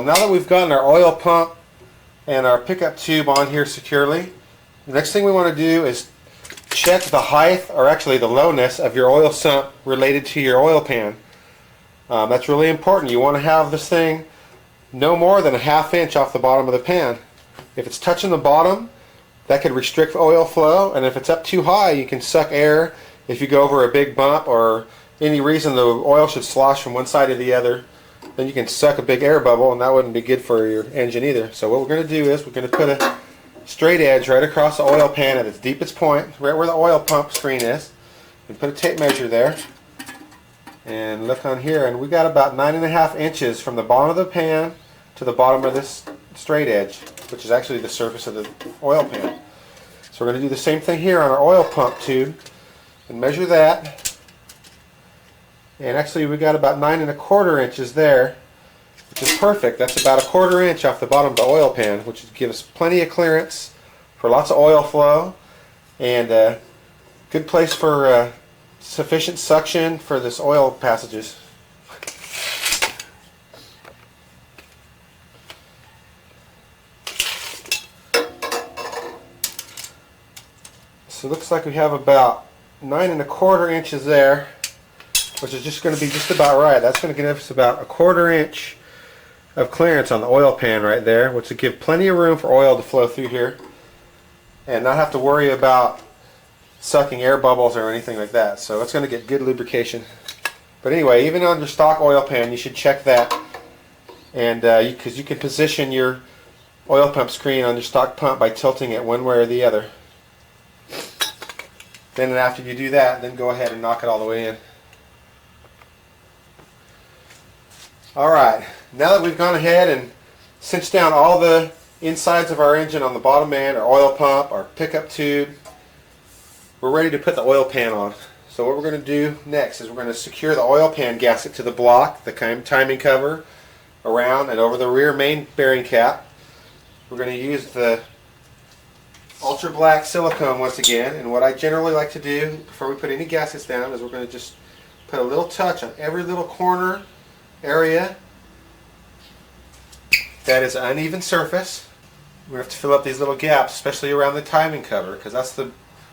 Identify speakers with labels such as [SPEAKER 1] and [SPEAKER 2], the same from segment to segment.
[SPEAKER 1] Now that we've gotten our oil pump and our pickup tube on here securely, the next thing we want to do is check the height, or actually the lowness, of your oil sump related to your oil pan. That's really important. You want to have this thing no more than a ½ inch off the bottom of the pan. If it's touching the bottom, that could restrict oil flow, and if it's up too high, you can suck air. If you go over a big bump or any reason the oil should slosh from one side to the other, then you can suck a big air bubble, and that wouldn't be good for your engine either. So what we're going to do is we're going to put a straight edge right across the oil pan at its deepest point, right where the oil pump screen is, and put a tape measure there. And look on here, and we got about 9½ inches from the bottom of the pan to the bottom of this straight edge, which is actually the surface of the oil pan. So we're going to do the same thing here on our oil pump tube and measure that. And actually we got about 9¼ inches there, which is perfect. That's about ¼ inch off the bottom of the oil pan, which gives plenty of clearance for lots of oil flow, and a good place for sufficient suction for this oil passages. So it looks like we have about 9¼ inches there, which is just going to be just about right. That's going to give us about ¼ inch of clearance on the oil pan right there, which will give plenty of room for oil to flow through here and not have to worry about sucking air bubbles or anything like that. So it's going to get good lubrication. But anyway, even on your stock oil pan, you should check that, and because you can position your oil pump screen on your stock pump by tilting it one way or the other. Then after you do that, then go ahead and knock it all the way in. Alright, now that we've gone ahead and cinched down all the insides of our engine on the bottom end, our oil pump, our pickup tube, we're ready to put the oil pan on. So what we're going to do next is we're going to secure the oil pan gasket to the block, the timing cover, around and over the rear main bearing cap. We're going to use the ultra black silicone once again, and what I generally like to do before we put any gaskets down is we're going to just put a little touch on every little corner area that is an uneven surface. We have to fill up these little gaps, especially around the timing cover, because that's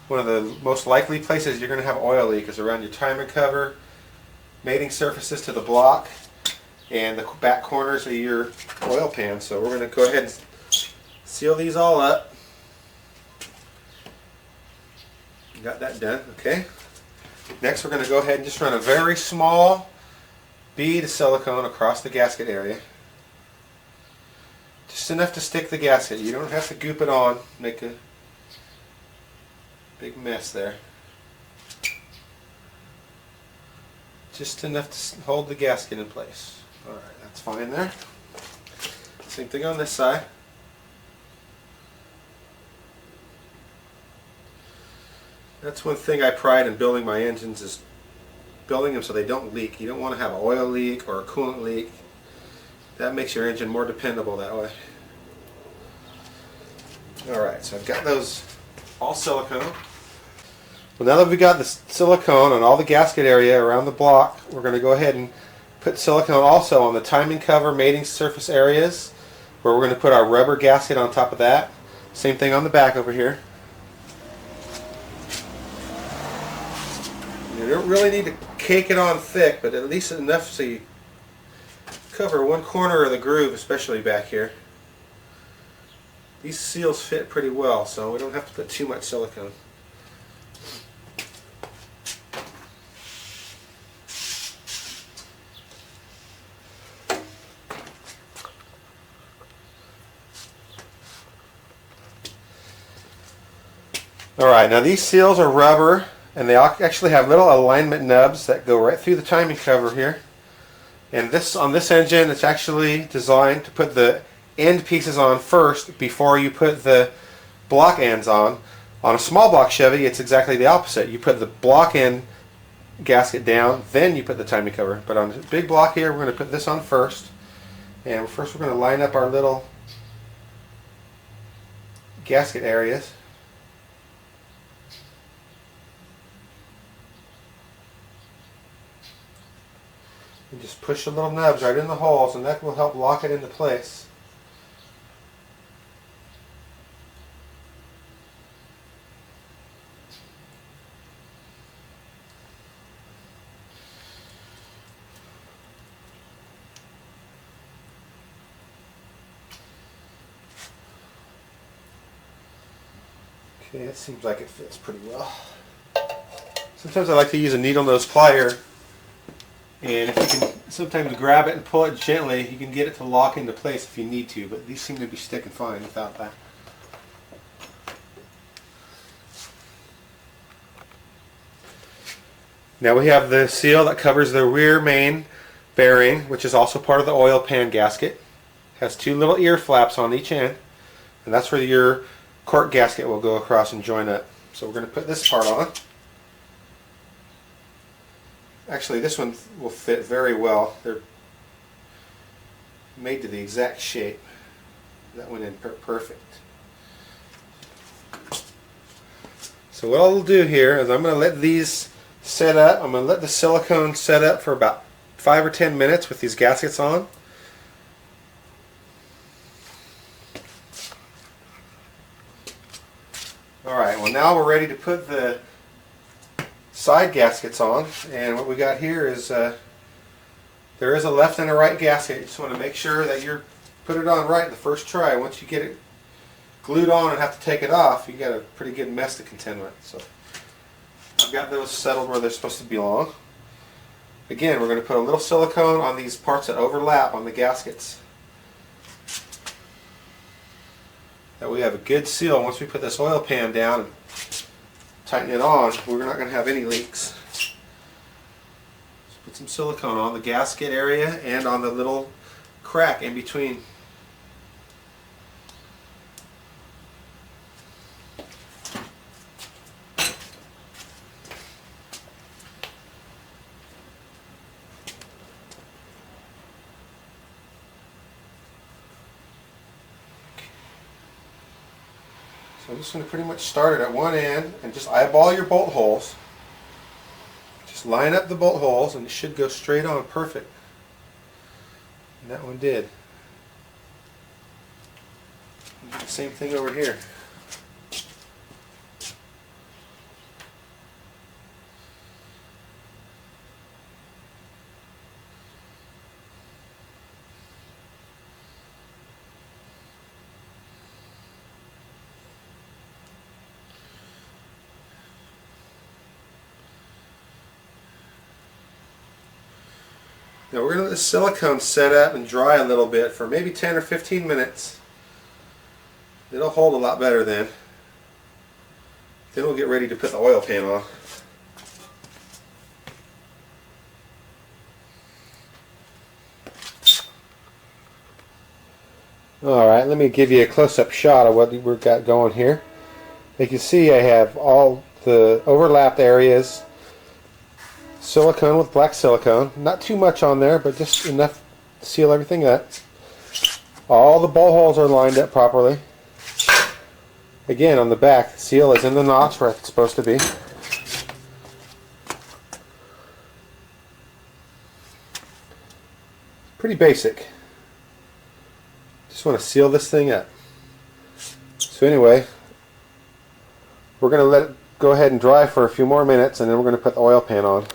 [SPEAKER 1] one of the most likely places you're going to have oil leak is around your timing cover, mating surfaces to the block, and the back corners of your oil pan. So we're going to go ahead and seal these all up. Got that done. Okay. Next we're going to go ahead and just run a very small bead of silicone across the gasket area. Just enough to stick the gasket. You don't have to goop it on, make a big mess there. Just enough to hold the gasket in place. Alright, that's fine there. Same thing on this side. That's one thing I pride in building my engines, is building them so they don't leak. You don't want to have an oil leak or a coolant leak. That makes your engine more dependable that way. Alright, so I've got those all silicone. Well, now that we've got the silicone on all the gasket area around the block, we're going to go ahead and put silicone also on the timing cover mating surface areas, where we're going to put our rubber gasket on top of that. Same thing on the back over here. You don't really need to cake it on thick, but at least enough so you cover one corner of the groove, especially back here. These seals fit pretty well, so we don't have to put too much silicone. Alright, now these seals are rubber, and they actually have little alignment nubs that go right through the timing cover here. And on this engine, it's actually designed to put the end pieces on first before you put the block ends on. On a small block Chevy, it's exactly the opposite. You put the block end gasket down, then you put the timing cover. But on the big block here, we're going to put this on first. And first we're going to line up our little gasket areas. You just push the little nubs right in the holes, and that will help lock it into place. Okay, it seems like it fits pretty well. Sometimes I like to use a needle nose plier, and if you can sometimes grab it and pull it gently, you can get it to lock into place if you need to, but these seem to be sticking fine without that. Now we have the seal that covers the rear main bearing, which is also part of the oil pan gasket. It has two little ear flaps on each end, and that's where your cork gasket will go across and join up. So we're going to put this part on. Actually, this one will fit very well. They're made to the exact shape. That went in perfect. So what I'll do here is I'm going to let these set up. I'm going to let the silicone set up for about 5 or 10 minutes with these gaskets on. Alright, well now we're ready to put the side gaskets on, and what we got here is there is a left and a right gasket. You just want to make sure that you put it on right the first try. Once you get it glued on and have to take it off, you got a pretty good mess to contend with. So I've got those settled where they're supposed to belong. Again, we're going to put a little silicone on these parts that overlap on the gaskets. That we have a good seal. Once we put this oil pan down and tighten it on, we're not going to have any leaks. Just put some silicone on the gasket area and on the little crack in between. So I'm just going to pretty much start it at one end and just eyeball your bolt holes. Just line up the bolt holes and it should go straight on perfect. And that one did. And do the same thing over here. Now we're going to let the silicone set up and dry a little bit for maybe 10 or 15 minutes. It'll hold a lot better then. Then we'll get ready to put the oil pan on. Alright, let me give you a close-up shot of what we've got going here. You can see I have all the overlapped areas. Silicone with black silicone. Not too much on there, but just enough to seal everything up. All the bolt holes are lined up properly. Again, on the back, the seal is in the notch where it's supposed to be. Pretty basic. Just want to seal this thing up. So anyway, we're going to let it go ahead and dry for a few more minutes, and then we're going to put the oil pan on.